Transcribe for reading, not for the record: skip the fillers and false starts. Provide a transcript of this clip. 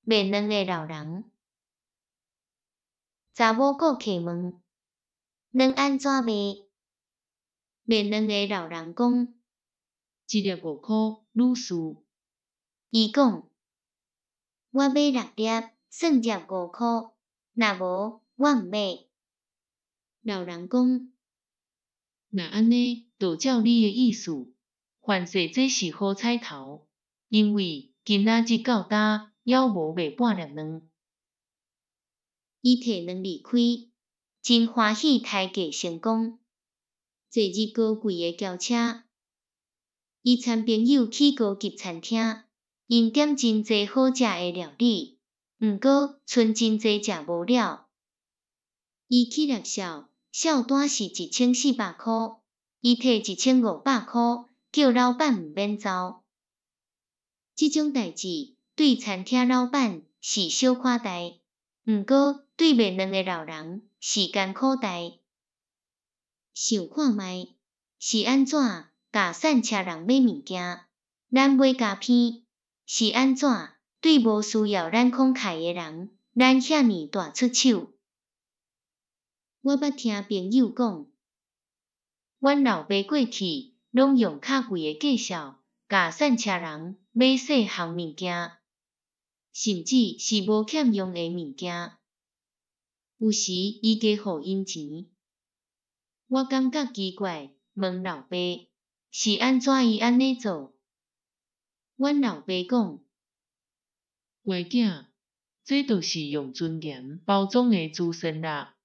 卖卵个老人。查某顾客问：卵安怎卖？卖卵个老人讲：一粒5块，女士。伊讲：我买6粒，算只5块，若无我毋买。老人讲：那安尼，就照你的意思，反正这是好彩头，因为今仔日到呾还无卖半粒卵。伊摕卵离开，真欢喜抬价成功，坐入高贵的轿车。伊参朋友去高级餐厅，因点真济好食的料理，毋过剩真济食无了。伊去乐笑，笑单是1400块，伊摕1500块，叫老板毋免走。即种代志对餐厅老板是小看待，毋过对卖卵的老人是艰苦待。想看觅是安怎甲散车人买物件，咱买加偏，是安怎对无需要咱慷慨的人，咱遐尼大出手。我捌听朋友讲，阮老爸过去拢用较贵的价数，甲散车人买细项物件，甚至是无欠用的物件。有时伊加互因钱。我感觉奇怪，问老爸是安怎伊安尼做？阮老爸讲：乖囝，这就是用尊严包装的自身啦。